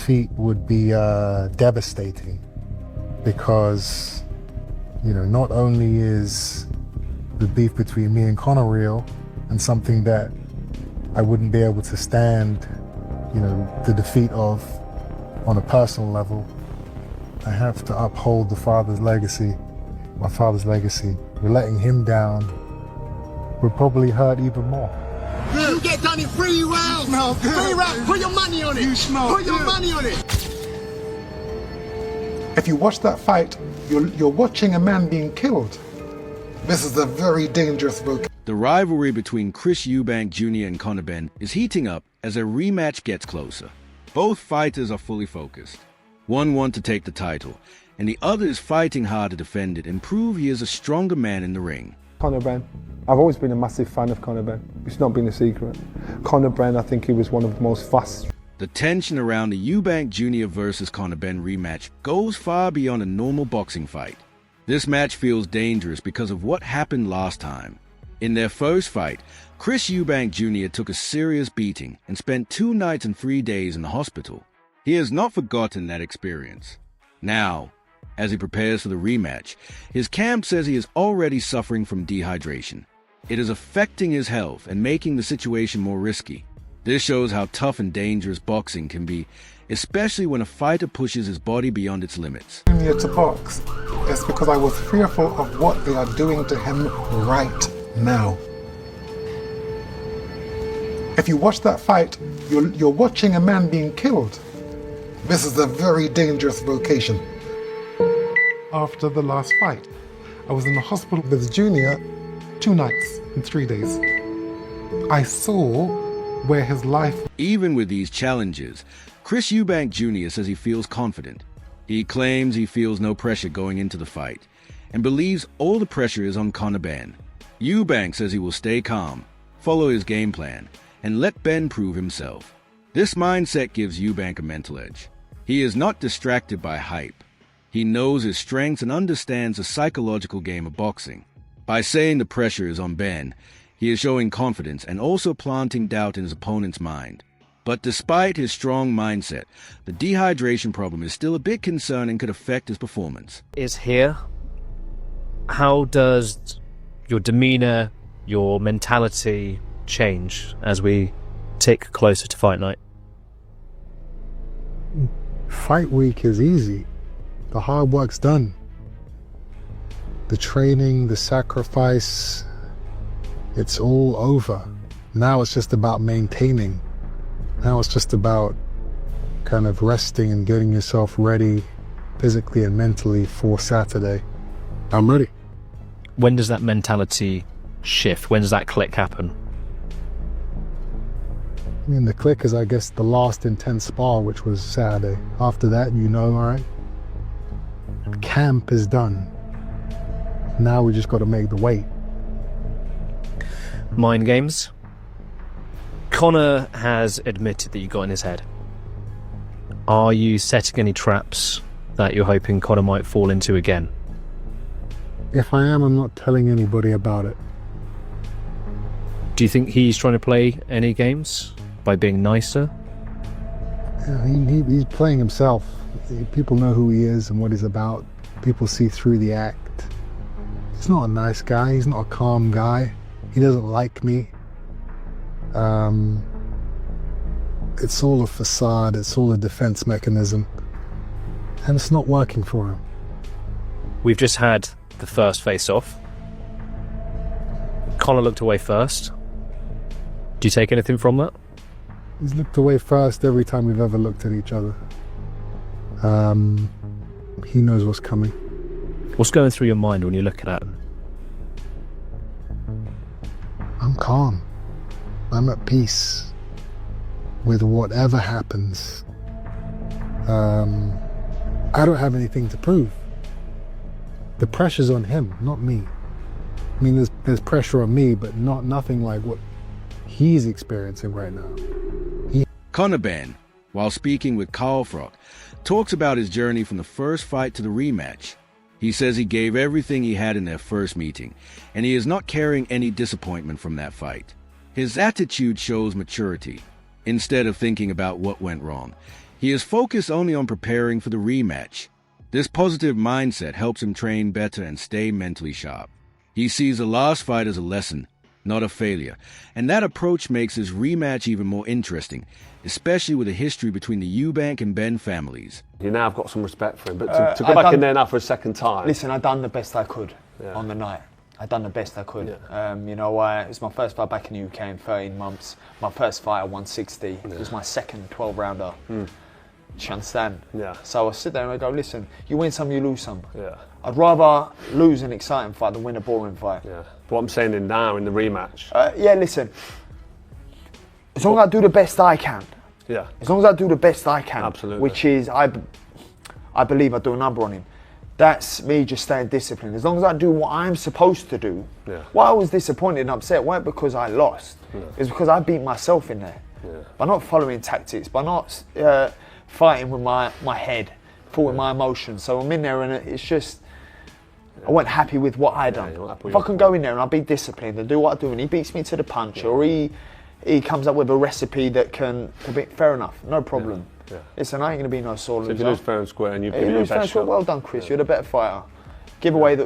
defeat would be devastating because, you know, not only is the beef between me and Conor real and something that I wouldn't be able to stand, you know, the defeat of on a personal level. I have to uphold my father's legacy. We're letting him down would probably hurt even more. You get done in 3 rounds. No, good. 3 rounds. Put your money on it. You smell Put your good. money on it. If you watch that fight, you're watching a man being killed. This is a very dangerous book. The rivalry between Chris Eubank Jr. and Conor Benn is heating up as a rematch gets closer. Both fighters are fully focused. One wants to take the title, and the other is fighting hard to defend it and prove he is a stronger man in the ring. Conor Benn. I've always been a massive fan of Conor Benn. It's not been a secret. Conor Benn, I think he was one of the most fast. The tension around the Eubank Jr. versus Conor Benn rematch goes far beyond a normal boxing fight. This match feels dangerous because of what happened last time. In their first fight, Chris Eubank Jr. took a serious beating and spent 2 nights and 3 days in the hospital. He has not forgotten that experience. Now, as he prepares for the rematch, his camp says he is already suffering from dehydration. It is affecting his health and making the situation more risky. This shows how tough and dangerous boxing can be, especially when a fighter pushes his body beyond its limits. Here to box, it's because I was fearful of what they are doing to him right now. If you watch that fight, you're watching a man being killed. This is a very dangerous vocation. After the last fight, I was in the hospital with Junior 2 nights and 3 days. I saw where his life... Even with these challenges, Chris Eubank Jr. says he feels confident. He claims he feels no pressure going into the fight and believes all the pressure is on Conor Benn. Eubank says he will stay calm, follow his game plan, and let Benn prove himself. This mindset gives Eubank a mental edge. He is not distracted by hype. He knows his strengths and understands the psychological game of boxing. By saying the pressure is on Benn, he is showing confidence and also planting doubt in his opponent's mind. But despite his strong mindset, the dehydration problem is still a bit concerning and could affect his performance. Is here. How does your demeanor, your mentality change as we tick closer to fight night? Fight week is easy. The hard work's done. The training, the sacrifice, it's all over. Now it's just about maintaining. Now it's just about kind of resting and getting yourself ready physically and mentally for Saturday. I'm ready. When does that mentality shift? When does that click happen? I mean, the click is, I guess, the last intense spar, which was Saturday. After that, you know, all right, camp is done. Now we just got to make the weight. Mind games. Conor has admitted that you got in his head. Are you setting any traps that you're hoping Conor might fall into again? If I am, I'm not telling anybody about it. Do you think he's trying to play any games by being nicer? Yeah, he's playing himself. People know who he is and what he's about. People see through the act. He's not a nice guy. He's not a calm guy. He doesn't like me. It's all a facade. It's all a defense mechanism. And it's not working for him. We've just had the first face-off. Conor looked away first. Do you take anything from that? He's looked away first every time we've ever looked at each other. He knows what's coming. What's going through your mind when you're looking at him? I'm calm. I'm at peace with whatever happens. I don't have anything to prove. The pressure's on him, not me. I mean, there's pressure on me, but nothing like what he's experiencing right now. Conor Benn, while speaking with Carl Frock, talks about his journey from the first fight to the rematch. He says he gave everything he had in their first meeting, and he is not carrying any disappointment from that fight. His attitude shows maturity. Instead of thinking about what went wrong, He is focused only on preparing for the rematch. This positive mindset helps him train better and stay mentally sharp. He sees the last fight as a lesson, not a failure, and that approach makes his rematch even more interesting, especially with the history between the Eubank and Benn families. You now have got some respect for him, but to go back in there now for a second time... Listen, I done the best I could on the night. I done the best I could. Yeah. You know, it was my first fight back in the UK in 13 months. My first fight at 160. It was my second 12-rounder. Do you understand? Yeah. So I sit there and I go, listen, you win some, you lose some. Yeah. I'd rather lose an exciting fight than win a boring fight. Yeah. But what I'm saying in now, in the rematch... yeah, listen. As long as I do the best I can. Yeah. As long as I do the best I can. Absolutely. Which is, I believe I do a number on him. That's me just staying disciplined. As long as I do what I'm supposed to do. Yeah. Why I was disappointed and upset weren't because I lost. It's because I beat myself in there. Yeah. By not following tactics, by not fighting with my head, fought with my emotions. So I'm in there and it's just, I wasn't happy with what I done. If I can go in there and I'll be disciplined and do what I do and he beats me to the punch or he comes up with a recipe that can be fair enough, no problem. Yeah. Listen, I ain't going to be no sore loser. So if you lose fair and square and you've You given your lose fair and best square, shot. well done, Chris. You're the better fighter. Give away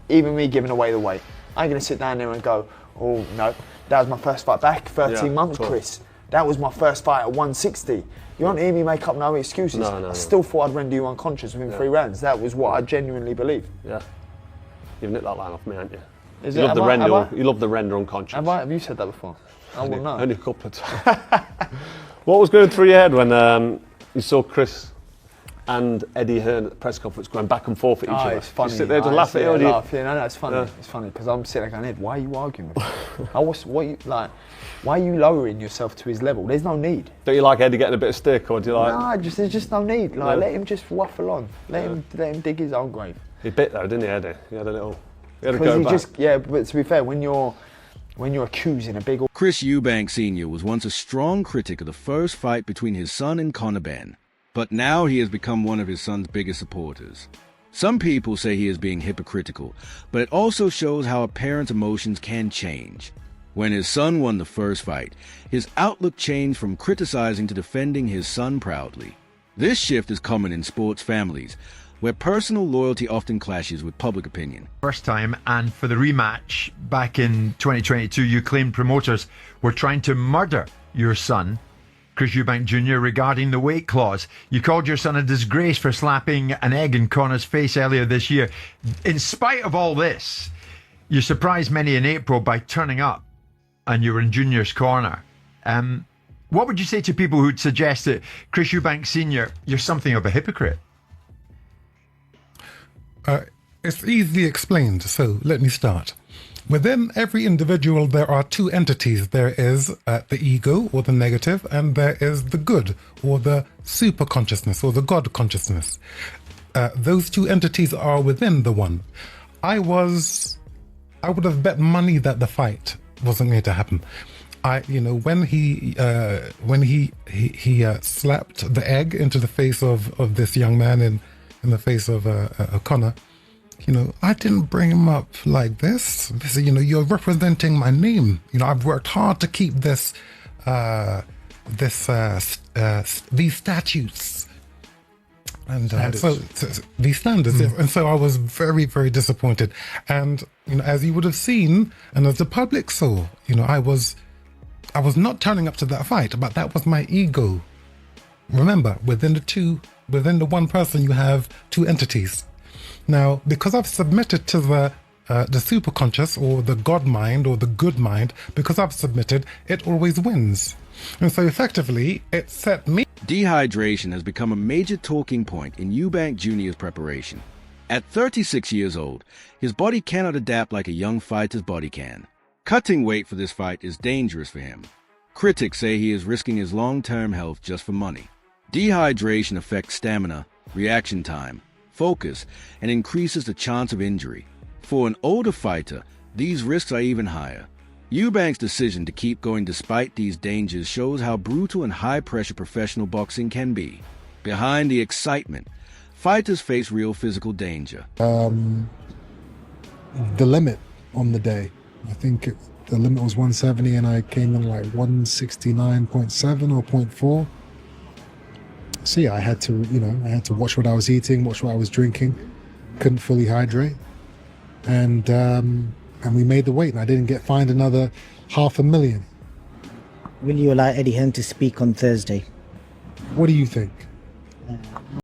even me giving away the weight. I ain't going to sit down there and go, oh no, that was my first fight back 13 months, cool. Chris. That was my first fight at 160. You won't hear me make up no excuses. No. I still thought I'd render you unconscious within 3 rounds. That was what I genuinely believed. Yeah. You've nicked that line off me, haven't you? Is You it? love the Have I- render. have I- You love the render unconscious. Have you said that before? I wouldn't know. Only a couple of times. What was going through your head when you saw Chris and Eddie Hearn at the press conference going back and forth at each other? It's funny. You sit there to laugh at it, or do you? laugh. Yeah, no, it's funny. Yeah. It's funny because I'm sitting there going, Ed, why are you arguing with him? Why are you lowering yourself to his level? There's no need. Don't you like Eddie getting a bit of stick, or do you like? No, there's just no need. Let him just waffle on. Let him dig his own grave. He bit though, didn't he, Eddie? He had a little. He had a Because go he back. but to be fair, when you're accusing a big Chris Eubank Sr. was once a strong critic of the first fight between his son and Conor Benn, but now he has become one of his son's biggest supporters. Some people say he is being hypocritical, but it also shows how a parent's emotions can change. When his son won the first fight, his outlook changed from criticizing to defending his son proudly. This shift is common in sports families, where personal loyalty often clashes with public opinion. First time, and for the rematch back in 2022, you claimed promoters were trying to murder your son, Chris Eubank Jr., regarding the weight clause. You called your son a disgrace for slapping an egg in Conor's face earlier this year. In spite of all this, you surprised many in April by turning up and you were in Junior's corner. What would you say to people who'd suggest that Chris Eubank Sr., you're something of a hypocrite? It's easily explained, so let me start. Within every individual, there are 2 entities. There is the ego, or the negative, and there is the good, or the super consciousness, or the God consciousness. Those 2 entities are within the one. I would have bet money that the fight wasn't going to happen. When he slapped the egg into the face of this young man in the face of Conor, I didn't bring him up like this. You're representing my name. I've worked hard to keep these statutes and these standards. And so I was very, very disappointed. And as you would have seen, and as the public saw, I was not turning up to that fight, but that was my ego. Remember, within the one person, you have 2 entities. Now, because I've submitted to the superconscious, or the God mind, or the good mind, because I've submitted, it always wins. And so effectively, it set me... Dehydration has become a major talking point in Eubank Jr.'s preparation. At 36 years old, his body cannot adapt like a young fighter's body can. Cutting weight for this fight is dangerous for him. Critics say he is risking his long-term health just for money. Dehydration affects stamina, reaction time, focus, and increases the chance of injury. For an older fighter, these risks are even higher. Eubank's decision to keep going despite these dangers shows how brutal and high-pressure professional boxing can be. Behind the excitement, fighters face real physical danger. The limit on the day, I think the limit was 170 and I came in like 169.7 or 0.4. So yeah, I had to watch what I was eating, watch what I was drinking. Couldn't fully hydrate, and we made the weight, and I didn't get fined another $500,000. Will you allow Eddie Hearn to speak on Thursday? What do you think?